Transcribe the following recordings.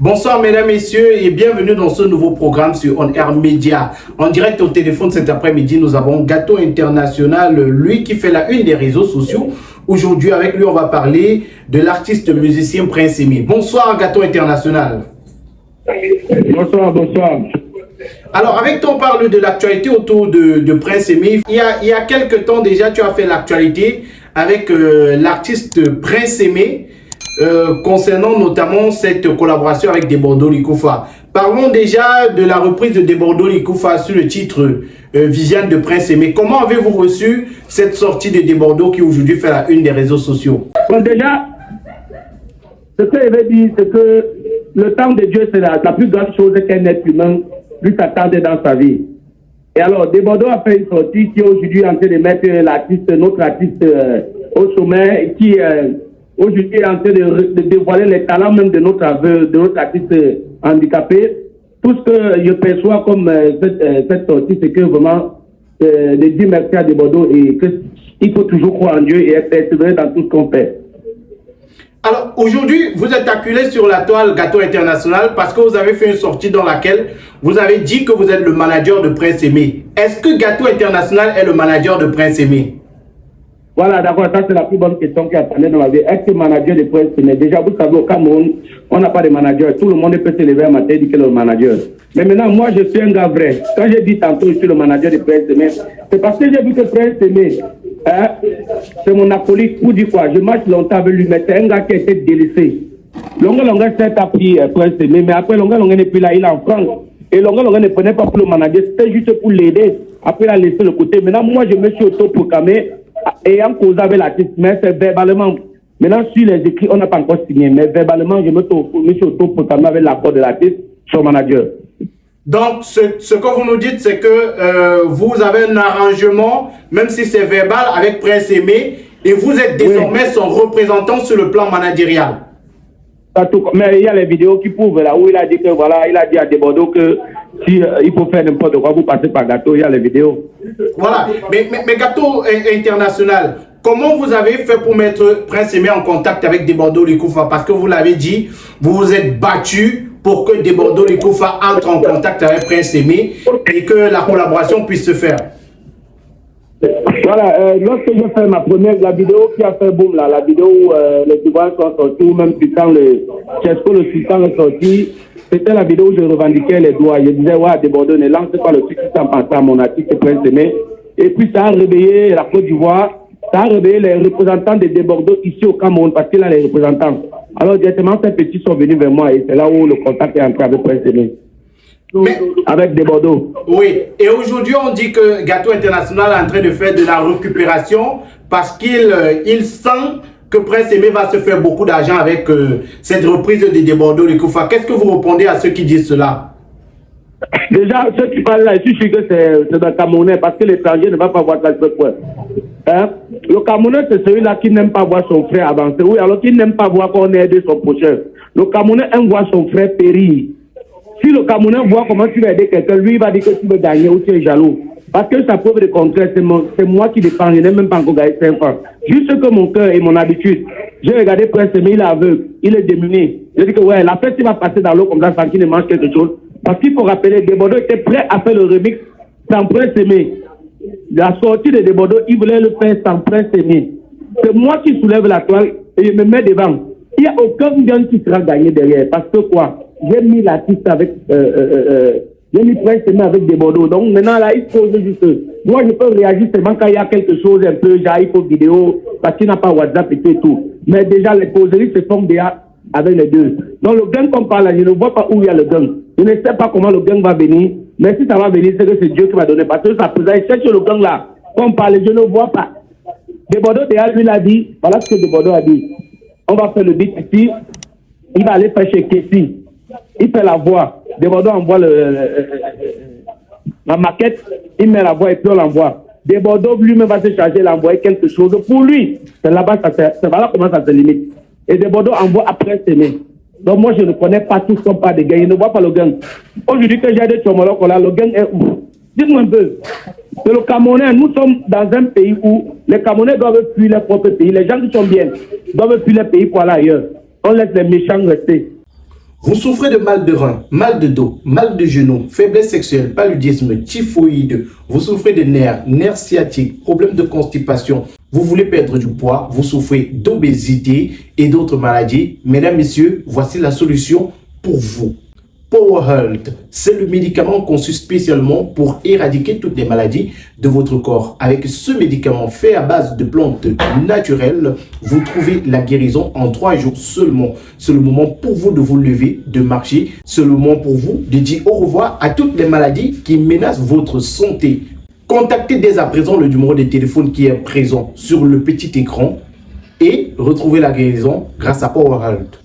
Bonsoir mesdames, messieurs et bienvenue dans ce nouveau programme sur On Air Media. En direct au téléphone cet après-midi, nous avons Gato International, lui qui fait la une des réseaux sociaux. Aujourd'hui, avec lui, on va parler de l'artiste musicien Prince Aimé. Bonsoir Gato International. Bonsoir, bonsoir. Alors, avec toi, on parle de l'actualité autour de Prince Aimé. Il y a quelques temps déjà, tu as fait l'actualité avec l'artiste Prince Aimé concernant notamment cette collaboration avec Desbordeaux Likoufa. Parlons déjà de la reprise de Desbordeaux Likoufa sur le titre Viviane de Prince Aimé. Comment avez-vous reçu cette sortie de Desbordeaux qui aujourd'hui fait la une des réseaux sociaux? Bon, déjà, ce que je vais dire, c'est que le temps de Dieu, c'est la plus grande chose qu'un être humain puisse attendre dans sa vie. Et alors, Desbordeaux a fait une sortie qui est aujourd'hui en train de mettre notre artiste au sommet, qui aujourd'hui est en train de dévoiler les talents même de notre artiste handicapé. Tout ce que je perçois comme cette sortie, c'est que vraiment, de dire merci à Desbordeaux et qu'il faut toujours croire en Dieu et être persévéré dans tout ce qu'on fait. Alors, aujourd'hui, vous êtes acculé sur la toile Gato International parce que vous avez fait une sortie dans laquelle vous avez dit que vous êtes le manager de Prince Aimé. Est-ce que Gato International est le manager de Prince Aimé? Voilà, d'accord, ça c'est la plus bonne question qui a parlé dans ma vie. Est-ce que manager de Prince Aimé? Déjà, vous savez, au Cameroun, on n'a pas de manager. Tout le monde peut se lever un matin et dire qu'il est le manager. Mais maintenant, moi, je suis un gars vrai. Quand j'ai dit tantôt, je suis le manager de Prince Aimé, c'est parce que j'ai vu que Prince Aimé, c'est mon acolyte. Vous dites quoi? Je marche longtemps avec lui, mais c'est un gars qui a été délaissé. Longa s'est appris Prince Aimé, mais après Longa n'est plus là, il est en France. Et Longa ne prenait pas pour le manager, c'était juste pour l'aider. Après, il a laissé le côté. Maintenant, moi, je me suis auto-proclamé ayant causé avec l'artiste, mais c'est verbalement. Maintenant, sur les écrits, on n'a pas encore signé, mais verbalement, je me suis auto-proclamé avec l'accord de l'artiste, son manager. Donc, ce que vous nous dites, c'est que vous avez un arrangement, même si c'est verbal, avec Prince Aimé, et vous êtes désormais son représentant sur le plan managérial. Mais il y a les vidéos qui prouvent là où il a dit que voilà, il a dit à Desbordeaux que si il faut faire n'importe quoi, vous passez par Gato, il y a les vidéos. Voilà, mais Gato International, comment vous avez fait pour mettre Prince Aimé en contact avec Desbordeaux Likoufa? Parce que vous l'avez dit, vous vous êtes battu pour que Desbordeaux Likoufa entre en contact avec Prince Aimé et que la collaboration puisse se faire. Voilà, lorsque j'ai fait la vidéo qui a fait boom là, la vidéo où les Ivoiriens sont sortis, ou même Sultan, Chesco le Sultan est sorti, c'était la vidéo où je revendiquais les droits. Je disais, ouais, Desbordeaux, ne lance pas le truc qui s'en passe à mon artiste Prince Aimé. Et puis ça a réveillé la Côte d'Ivoire, ça a réveillé les représentants de Desbordeaux ici au Cameroun, parce qu'il a les représentants. Alors directement, ces petits sont venus vers moi et c'est là où le contact est entré avec Prince Aimé. Avec Desbordeaux. Oui, et aujourd'hui on dit que Gato International est en train de faire de la récupération parce qu'il sent que Prince Aimé va se faire beaucoup d'argent avec cette reprise de Desbordeaux Likoufa. Qu'est-ce que vous répondez à ceux qui disent cela? Déjà, ceux qui parlent là, je suis sûr que c'est d'un Camerounais parce que l'étranger ne va pas voir ça. Le Camerounais, c'est celui-là qui n'aime pas voir son frère avancer. Oui, alors qu'il n'aime pas voir qu'on aide son prochain. Le Camerounais aime voir son frère périr. Si le Camerounais voit comment tu vas aider quelqu'un, lui, il va dire que tu veux gagner ou tu es jaloux. Parce que ça prouve le contraire, c'est moi qui dépends, je n'ai même pas encore gagné 5 francs. Juste que mon cœur et mon habitude. J'ai regardé Prince Aimé, il est aveugle, il est démuni. Je dis que ouais, la fête, il va passer dans l'eau comme ça sans qu'il ne mange quelque chose. Parce qu'il faut rappeler, Desbordeaux était prêt à faire le remix sans Prince Aimé. La sortie de Desbordeaux, il voulait le faire sans Prince Aimé. C'est moi qui soulève la toile et je me mets devant. Il n'y a aucun gain qui sera gagné derrière. Parce que quoi? J'ai mis l'artiste avec, j'ai mis Prince Aimé avec Desbordeaux. Donc maintenant là, il faut juste, moi je peux réagir seulement quand il y a quelque chose un peu, genre il faut vidéo, parce qu'il n'a pas WhatsApp et tout. Mais déjà les causeries se font déjà avec les deux. Donc le gain qu'on parle là, je ne vois pas où il y a le gain. Je ne sais pas comment le gain va venir, mais si ça va venir, c'est que c'est Dieu qui va donner. Parce que ça peut aller chercher le gain là. Qu'on parle, je ne vois pas. Desbordeaux déjà lui l'a dit, voilà ce que Desbordeaux a dit. On va faire le beat ici, il va aller faire chez Kessie. Il fait la voix. Desbordeaux envoie la maquette, il met la voix et puis on l'envoie. Desbordeaux lui-même va se charger d'envoyer quelque chose pour lui. C'est là-bas, c'est voilà comment ça se limite. Et Desbordeaux envoie après Aimé. Donc moi je ne connais pas tout ce qu'on parle de gain, je ne vois pas le gain. Aujourd'hui que j'ai des Tchomolok là, le gain est où? Dites-moi un peu. C'est le Camerounais, nous sommes dans un pays où les Camerounais doivent fuir leur propre pays. Les gens qui sont bien doivent fuir leur pays pour aller ailleurs. On laisse les méchants rester. Vous souffrez de mal de rein, mal de dos, mal de genoux, faiblesse sexuelle, paludisme, typhoïde. Vous souffrez de nerfs sciatiques, problèmes de constipation. Vous voulez perdre du poids, vous souffrez d'obésité et d'autres maladies. Mesdames, messieurs, voici la solution pour vous. Power Health, c'est le médicament conçu spécialement pour éradiquer toutes les maladies de votre corps. Avec ce médicament fait à base de plantes naturelles, vous trouvez la guérison en 3 jours seulement. C'est le moment pour vous de vous lever, de marcher. C'est le moment pour vous de dire au revoir à toutes les maladies qui menacent votre santé. Contactez dès à présent le numéro de téléphone qui est présent sur le petit écran et retrouvez la guérison grâce à Power Health.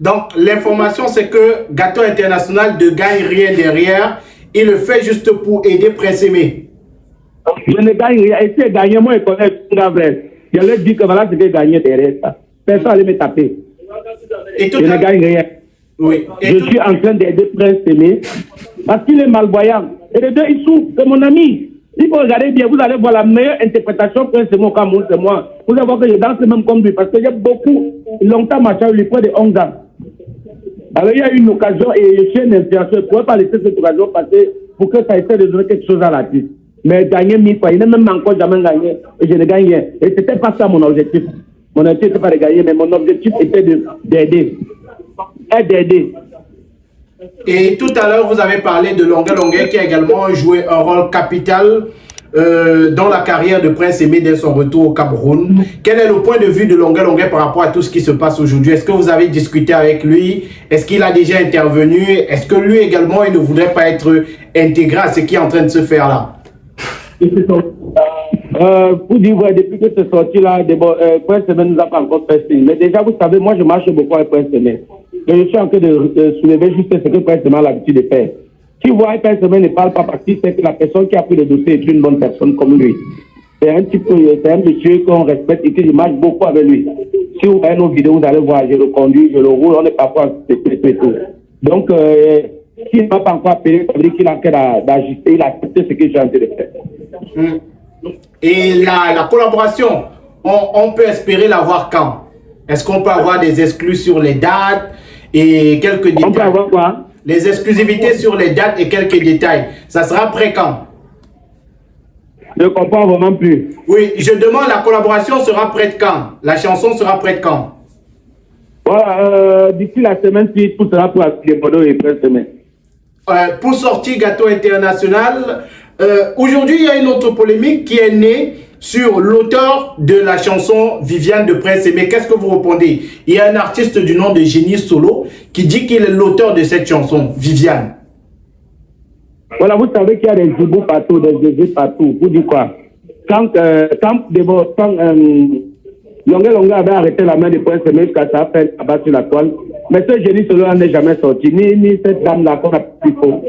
Donc, l'information, c'est que Gâteau International ne gagne rien derrière. Il le fait juste pour aider Prince Aimé. Je ne gagne rien. Et si je gagne, moi, je connais tout vrai. Je leur dis que voilà ce que j'ai gagné derrière ça. Personne n'allait me taper. Et je ne gagne rien. Oui. Je suis en train d'aider Prince Aimé parce qu'il est malvoyant. Et les deux, ils souffrent. C'est mon ami. Il faut regarder bien. Vous allez voir la meilleure interprétation Prince Aimé au Cameroun, c'est moi. Vous allez voir que je danse même comme lui parce que j'ai beaucoup, longtemps marché avec lui, près de 11 ans. Alors il y a une occasion et je suis un influenceur. Je ne pourrais pas laisser cette occasion passer pour que ça essaie de donner quelque chose à l'artiste. Mais gagner 1000 fois, il n'a même encore jamais gagné et je ne gagne rien. Et ce n'était pas ça mon objectif. Mon objectif n'était pas de gagner, mais mon objectif était d'aider. D'aider. Et tout à l'heure, vous avez parlé de Longuet Longuet qui a également joué un rôle capital dans la carrière de Prince Aimé dès son retour au Cameroun. Quel est le point de vue de Longuet Longuet par rapport à tout ce qui se passe aujourd'hui? Est-ce que vous avez discuté avec lui? Est-ce qu'il a déjà intervenu? Est-ce que lui également, il ne voudrait pas être intégré à ce qui est en train de se faire là? Pour dire vrai, depuis que c'est sorti là, Prince Aimé ne nous a pas encore fait signe. Mais déjà, vous savez, moi je marche beaucoup avec Prince Aimé. Et je suis en train de soulever juste ce que Prince Aimé a l'habitude de faire. Si vous voyez Prince Aimé ne parle pas parce qu'il sait que la personne qui a pris le dossier est une bonne personne comme lui. C'est un monsieur qu'on respecte et que je marche beaucoup avec lui. Si vous voyez nos vidéos, vous allez voir, je le conduis, je le roule, on est parfois tout. Donc, s'il ne m'a pas encore appelé, ça veut dire qu'il a en d'ajuster, il a accepté ce que j'ai en train de faire. Et la collaboration, on peut espérer l'avoir quand? Est-ce qu'on peut avoir des exclus sur les dates et quelques détails? On peut avoir quoi? Les exclusivités sur les dates et quelques détails. Ça sera prêt quand? Je ne comprends vraiment plus. Oui, je demande la collaboration sera prête quand? La chanson sera prête quand? Voilà, d'ici la semaine, tout sera pour les Bordeaux et Prince Aimé. Pour sortir Gâteau International, aujourd'hui, il y a une autre polémique qui est née sur l'auteur de la chanson Viviane de Prince Aimé. Qu'est-ce que vous répondez? Il y a un artiste du nom de Génie Solo qui dit qu'il est l'auteur de cette chanson, Viviane. Voilà, vous savez qu'il y a des zibous partout, des zébus partout. Vous dites quoi? Quand Longuet Longuet avait arrêté la main de Prince Aimé jusqu'à sa peine abattre sur la toile, mais ce Génie Solo n'est jamais sorti. Ni cette dame-là qu'on a Pifo,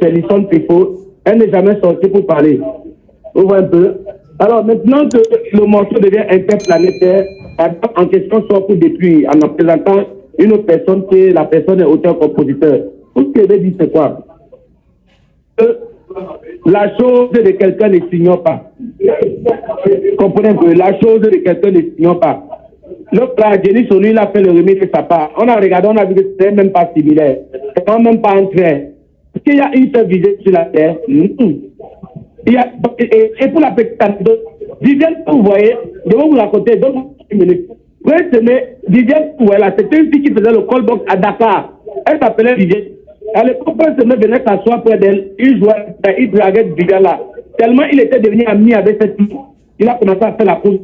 Chelison Pifo, elle n'est jamais sortie pour parler. Vous voyez un peu? Alors maintenant que le morceau devient interplanétaire, en question sort pour depuis, en présentant une autre personne qui est la personne auteur-compositeur. Tout ce que je veux dire, c'est quoi? La chose de quelqu'un ne s'ignore pas. Comprenez un peu? La chose de quelqu'un ne s'ignore pas. L'autre là, Jenny Solo, il a fait le remix de sa part. On a regardé, on a vu que c'était même pas similaire. C'était même pas un trait. Est-ce qu'il y a une seule visée sur la terre? Et pour la petite anecdote, Viviane, vous voyez, je vais vous raconter, donc une minute. Viviane, voilà, c'était une fille qui faisait le callbox à Dakar. Elle s'appelait Viviane. À l'époque, Prince Aimé venait s'asseoir près d'elle, il jouait, il draguait Viviane là. Tellement il était devenu ami avec cette fille, il a commencé à faire la course.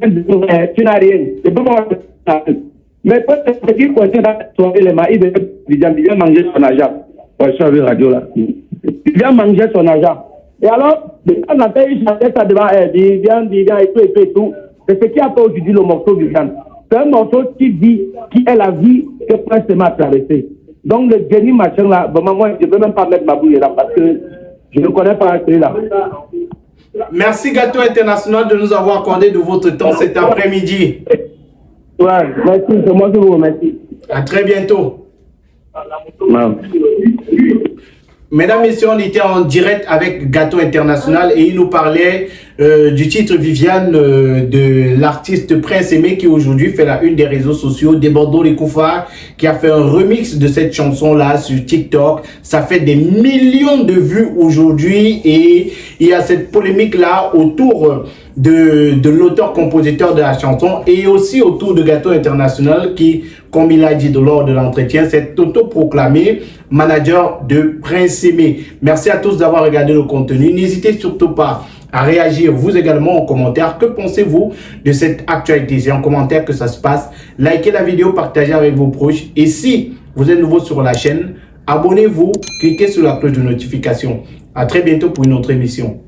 Tu n'as rien. Mais peut-être qu'il continue dans la soirée, les maris de Viviane mangeait son argent. Ouais, je suis avec radio là. Viviane mangeait son argent. Et alors, de temps en temps, il chantait ça devant elle, Viviane, et tout. C'est ce qui a fait aujourd'hui le morceau Viviane. C'est un morceau qui est la vie que Prince Aimé a traversée. Donc, le génie machin là, vraiment, moi, je ne peux même pas mettre ma bouille là parce que je ne connais pas celui-là. Merci Gâteau International de nous avoir accordé de votre temps cet après-midi. Ouais, merci, c'est moi qui vous remercie. À très bientôt. Non. Mesdames et messieurs, on était en direct avec Gâteau International et il nous parlait du titre Viviane de l'artiste Prince Aimé qui aujourd'hui fait la une des réseaux sociaux, Débordons les Koufars, qui a fait un remix de cette chanson-là sur TikTok. Ça fait des millions de vues aujourd'hui et il y a cette polémique-là autour de l'auteur-compositeur de la chanson et aussi autour de Gâteau International qui, comme il a dit lors de l'entretien, s'est autoproclamé manager de Prince Aimé. Merci à tous d'avoir regardé le contenu. N'hésitez surtout pas à réagir vous également en commentaire. Que pensez-vous de cette actualité? C'est en commentaire que ça se passe. Likez la vidéo, partagez avec vos proches. Et si vous êtes nouveau sur la chaîne, abonnez-vous, cliquez sur la cloche de notification. À très bientôt pour une autre émission.